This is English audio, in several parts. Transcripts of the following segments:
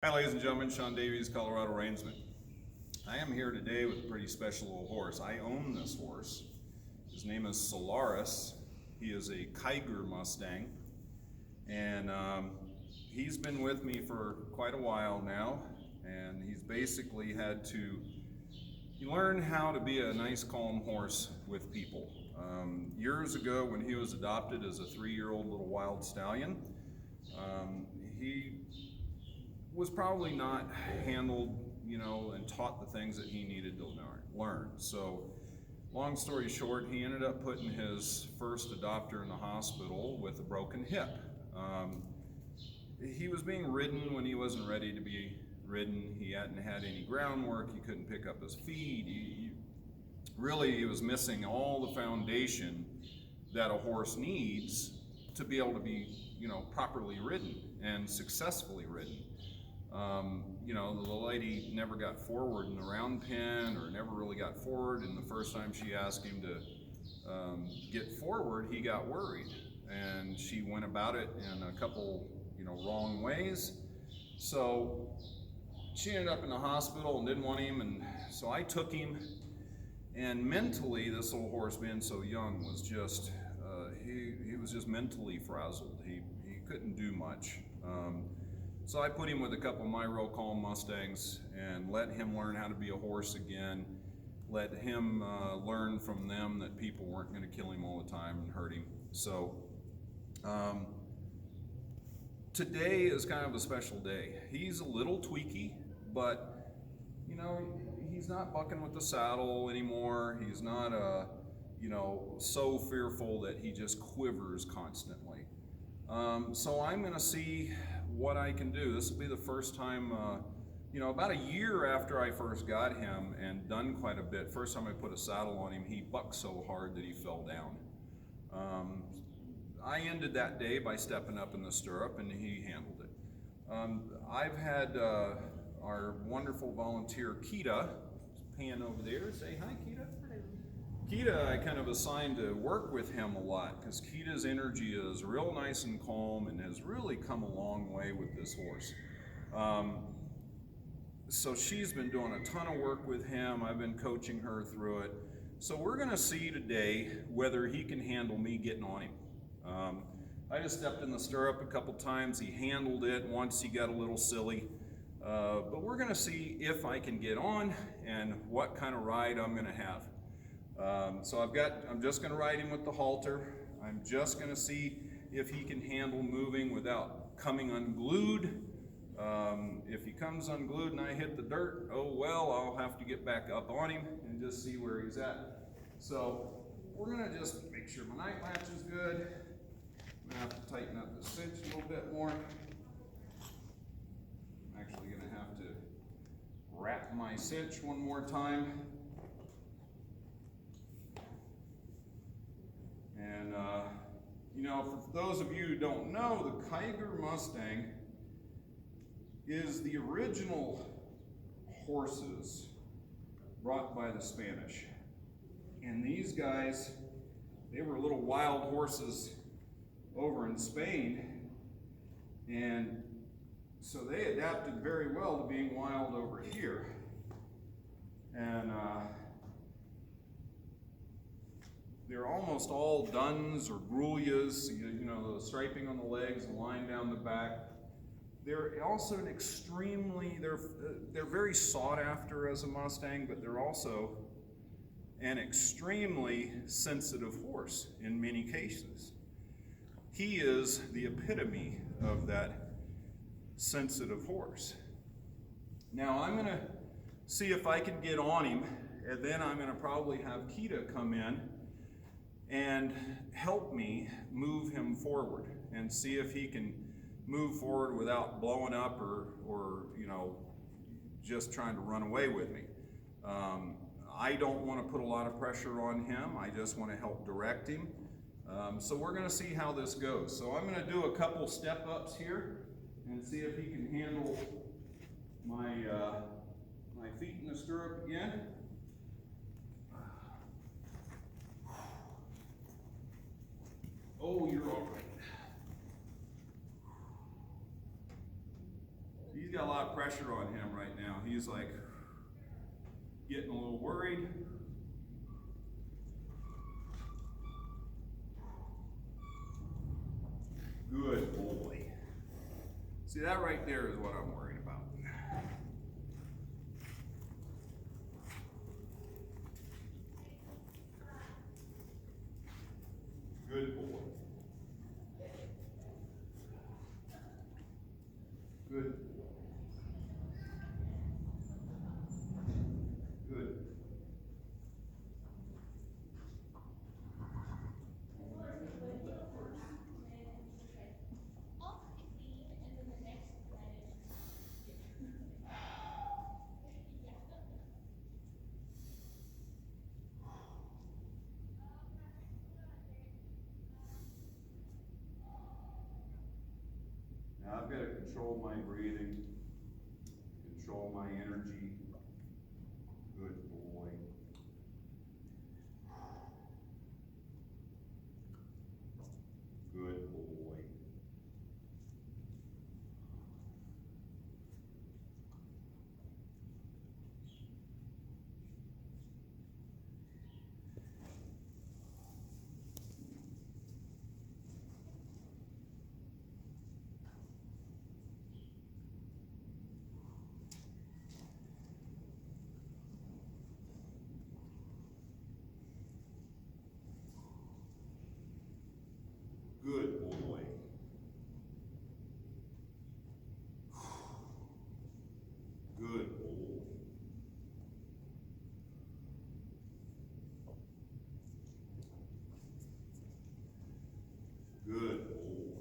Hi ladies and gentlemen, Davies, ColoradoReinsman. I am here today with a pretty special little horse. I own this horse. His name is Solaris. He is a Kiger Mustang, and he's been with me for quite a while now, and he's basically had to learn how to be a nice calm horse with people. Years ago when he was adopted as a 3-year-old little wild stallion, he was probably not handled, and taught the things that he needed to learn. So, long story short, he ended up putting his first adopter in the hospital with a broken hip. He was being ridden when he wasn't ready to be ridden. He hadn't had any groundwork. He couldn't pick up his feet. He was missing all the foundation that a horse needs to be able to be, properly ridden and successfully ridden. The lady never got forward in the round pen, or never really got forward, and the first time she asked him to get forward, he got worried, and she went about it in a couple, wrong ways. So she ended up in the hospital and didn't want him, and so I took him, and mentally, this little horse, being so young, was just, he was just mentally frazzled. He couldn't do much. So I put him with a couple of my real calm Mustangs and let him learn how to be a horse again. Let him learn from them that people weren't going to kill him all the time and hurt him. So today is kind of a special day. He's a little tweaky, but he's not bucking with the saddle anymore. He's not so fearful that he just quivers constantly. So I'm going to see what I can do. This will be the first time, about a year after I first got him and done quite a bit. First time I put a saddle on him, he bucked so hard that he fell down. I ended that day by stepping up in the stirrup, and he handled it. I've had our wonderful volunteer, Kita, pan over there. Say hi, Kita. Kita, I kind of assigned to work with him a lot, because Kita's energy is real nice and calm and has really come a long way with this horse. So she's been doing a ton of work with him. I've been coaching her through it. So we're going to see today whether he can handle me getting on him. I just stepped in the stirrup a couple times. He handled it. Once he got a little silly. But we're going to see if I can get on and what kind of ride I'm going to have. So I'm just going to ride him with the halter. I'm just going to see if he can handle moving without coming unglued. If he comes unglued and I hit the dirt, oh well, I'll have to get back up on him and just see where he's at. So we're going to just make sure my night latch is good. I'm going to have to tighten up the cinch a little bit more. I'm actually going to have to wrap my cinch one more time. And, for those of you who don't know, the Kiger Mustang is the original horses brought by the Spanish. And these guys, they were little wild horses over in Spain. And so they adapted very well to being wild over here. And, they're almost all duns or grullias, the striping on the legs, the line down the back. They're also they're very sought after as a Mustang, but they're also an extremely sensitive horse in many cases. He is the epitome of that sensitive horse. Now I'm gonna see if I can get on him, and then I'm gonna probably have Kita come in and help me move him forward and see if he can move forward without blowing up or just trying to run away with me. I don't want to put a lot of pressure on him. I just want to help direct him. So we're going to see how this goes. So I'm going to do a couple step ups here and see if he can handle my feet in the stirrup again. Oh, you're all right. He's got a lot of pressure on him right now. He's like getting a little worried. Good boy. See, that right there is what I'm worried about. Good boy. Good. Good. Now I've got to control my breathing, control my energy. Good boy. Good boy. Good boy. Good boy. Good boy.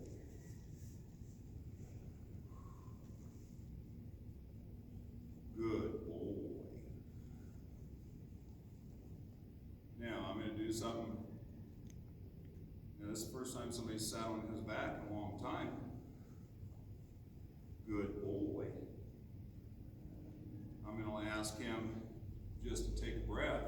Good boy. Now I'm going to do something. Now, this is the first time somebody sat on his back in a long time. Good boy. I'm going to ask him just to take a breath.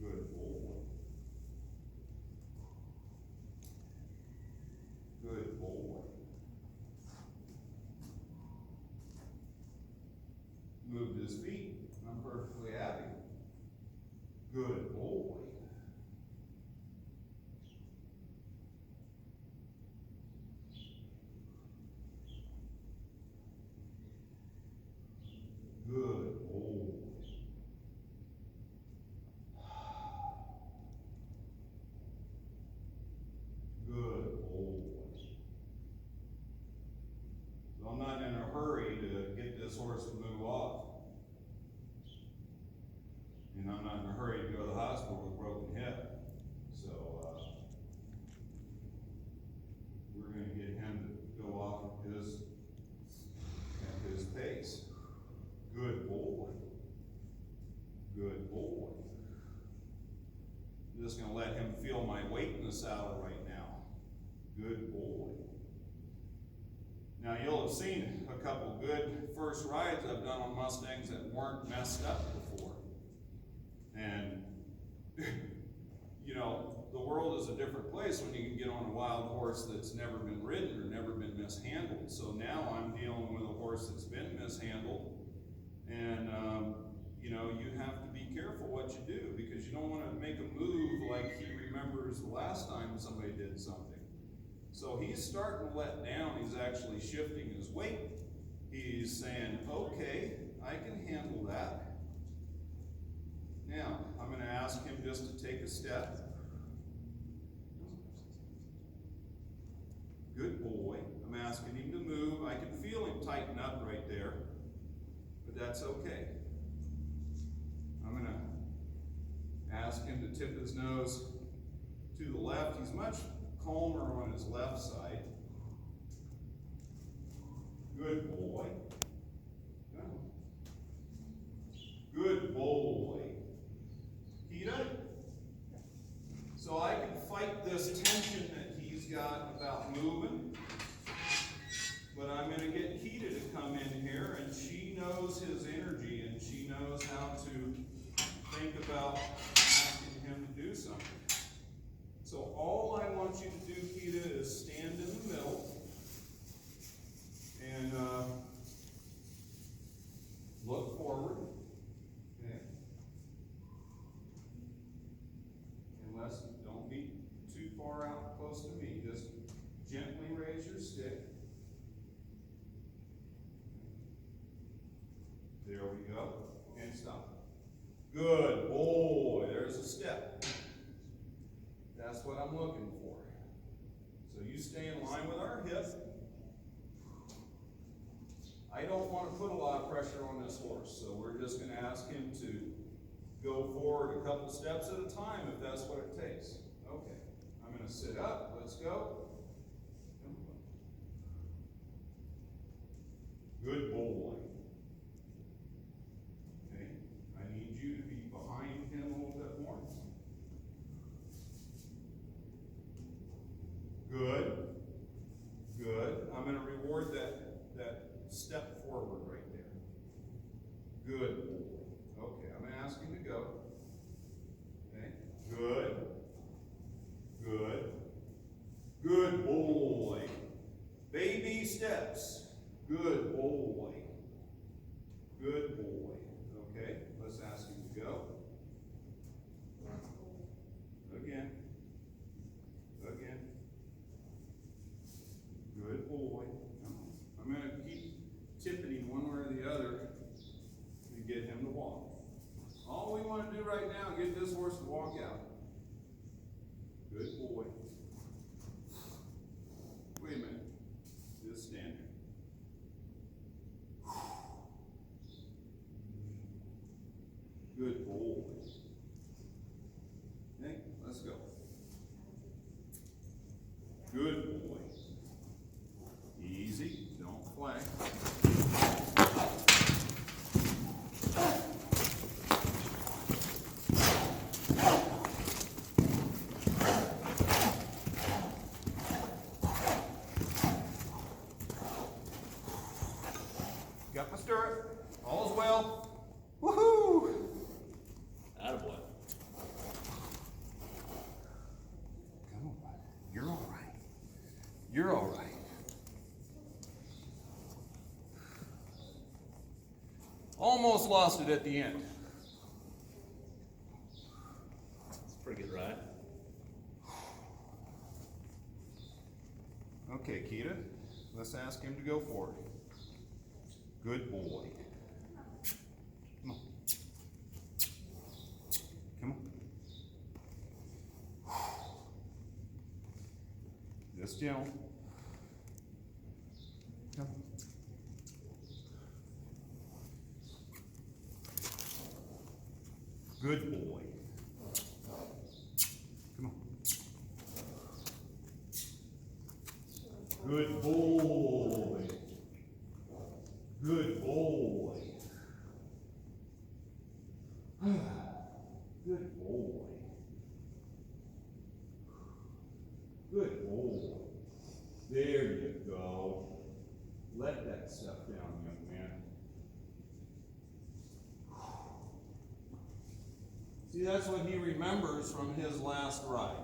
Good boy. Good boy. Moved his feet. I'm perfectly happy. Good boy. Good boy. Good boy. So I'm not in a hurry to get this horse to move off. And I'm not in a hurry to go to the hospital with a broken hip. So we're going to get him to go off at his pace. Good boy. Good boy. I'm just going to let him feel my weight in the saddle right now. Good boy. Now you'll have seen a couple good first rides I've done on Mustangs that weren't messed up before. And, you know, the world is a different place when you can get on a wild horse that's never been ridden or never been mishandled. So now I'm dealing with a horse that's been mishandled. And, you know, you have to be careful what you do because you don't want to make a move like he remembers the last time somebody did something. So he's starting to let down. He's actually shifting his weight. He's saying, okay, I can handle that. Now, I'm going to ask him just to take a step. Good boy. I'm asking him to move. I can feel him tighten up right there, but that's okay. I'm going to ask him to tip his nose to the left. He's much calmer on his left side. Good boy. Good boy. So I can fight this tension that he's got about moving, but I'm going to get Keita to come in here, and she knows his energy, and she knows how to think about Good boy. There's a step. That's what I'm looking for. So you stay in line with our hip. I don't want to put a lot of pressure on this horse, so we're just going to ask him to go forward a couple steps at a time if that's what it takes. Okay, I'm going to sit up. Let's go. Good boy. Okay, I need you to be behind him a little bit more. Good. Good. I'm going to reward that step forward right there. Good boy. Okay, I'm going to ask him to go. Okay. Good. Good. Good boy. Baby steps. Good boy. Good boy. Okay, let's ask him to go. Again. Again. Good boy. I'm going to keep tipping him one way or the other to get him to walk. All we want to do right now is get this horse to walk out. Good boy. Wait a minute. Just stand there. Good boy. Okay, let's go. Good boy. Easy, don't flag. Got my stirrup. All's well. Woohoo! Attaboy. Come on, you're all right. You're all right. Almost lost it at the end. It's a pretty good ride. Okay, Keita, let's ask him to go forward. Good boy. Come on. Come on. Just gentle. Come on. Good boy. Come on. Good boy. Good boy. Good boy. Good boy. There you go. Let that stuff down, young man. See, that's what he remembers from his last ride.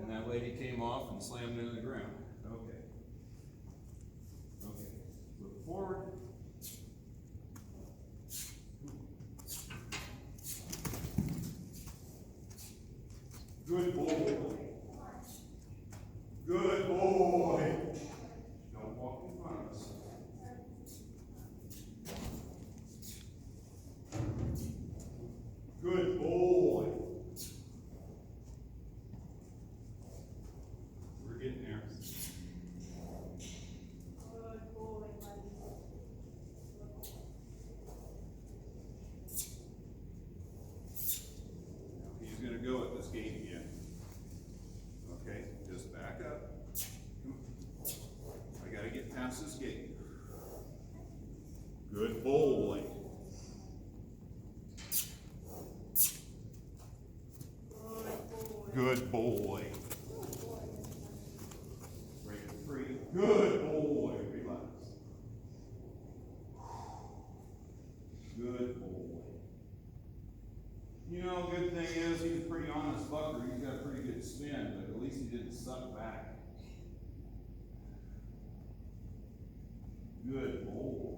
And that lady came off and slammed into the ground. Okay. Okay. Look forward. Good boy. Good boy. Don't walk in front of us. Good boy. We're getting there. Good boy, He's going to go at this gate again. Okay, just back up. I got to get past this gate. Good boy. Good boy. Break it free. Good boy. Relax. Good boy. You know, good thing is he's a pretty honest bucker. He's got a pretty good spin, but at least he didn't suck back. Good boy.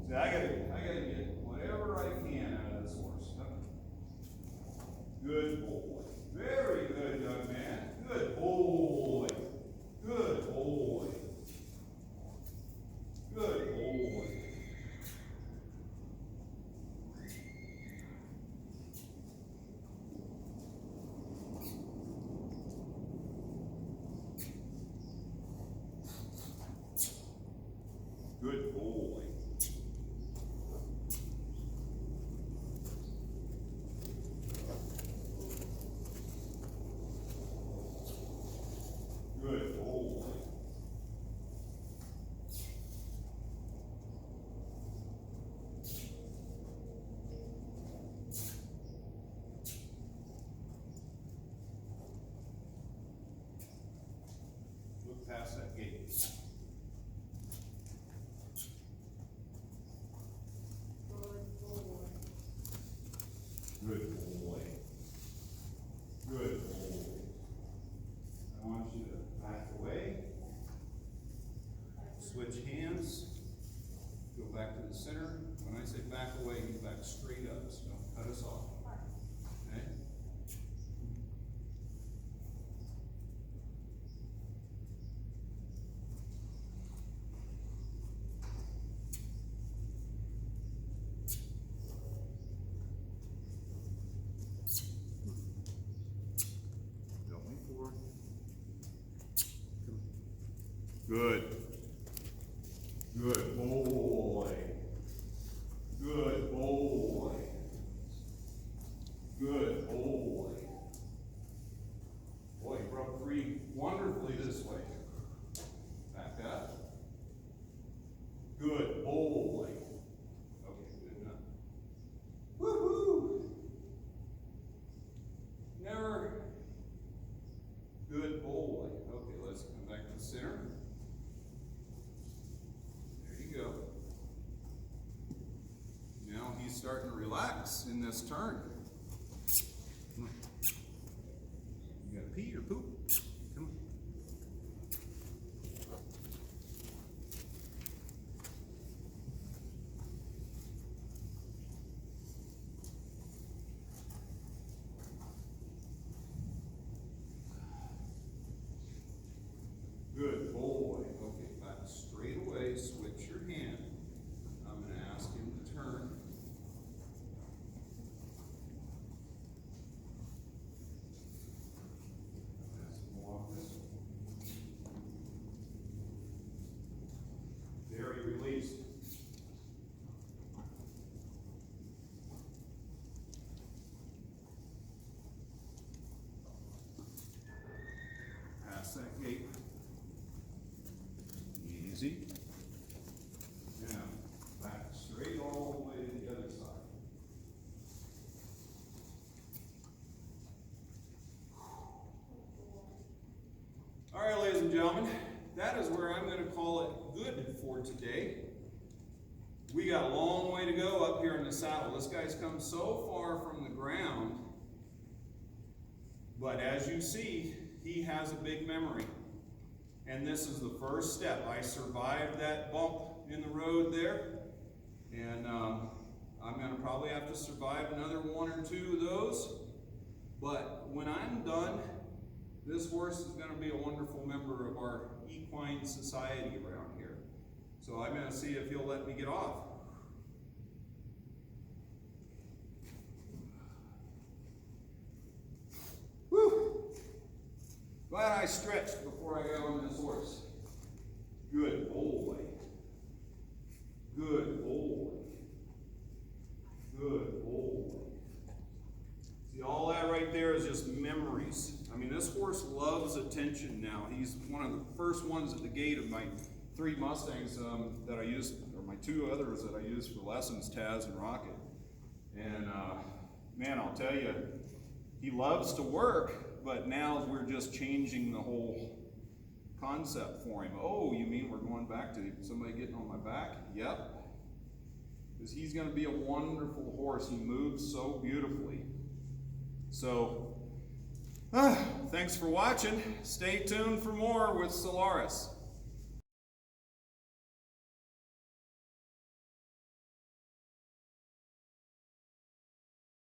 See, I gotta get whatever I can out of this horse. Good boy. Very good, young man. Good boy. Good boy. Good boy. past that gate. Good boy. Good boy. I want you to back away. Switch hands. Go back to the center. When I say back away, you back straight up. So don't cut us off. Okay? Don't lean forward. Good. Good boy. Good boy. Good boy. Boy, you broke free wonderfully this way. Back up. Good boy. Okay, good enough. Woohoo! Never. Good boy. Okay, let's come back to the center. There you go. Now he's starting to relax in this turn. Come on. You gotta pee or poop? Come on. Good boy. Okay, back straight away, switch your hand. I'm gonna ask him to turn. Ask him to walk this way. There, he released. Pass that gate. Easy. Now, back straight all the way to the other side. All right, ladies and gentlemen, that is where I'm going to call it good for today. We got a long way to go up here in the saddle. This guy's come so far from the ground, but as you see, he has a big memory. And this is the first step. I survived that bump in the road there, and I'm going to probably have to survive another one or two of those. But when I'm done, this horse is going to be a wonderful member of our equine society around here. So I'm going to see if he'll let me get off. Whew! Glad I stretched before I got on this horse. Good boy. Good boy. Good boy. See, all that right there is just memories. I mean, this horse loves attention now. He's one of the first ones at the gate of my 3 Mustangs that I used, or my 2 others that I used for lessons, Taz and Rocket. And man, I'll tell you, he loves to work. But now we're just changing the whole concept for him. Oh, you mean we're going back to somebody getting on my back? Yep. Because he's going to be a wonderful horse. He moves so beautifully. So, thanks for watching. Stay tuned for more with Solaris.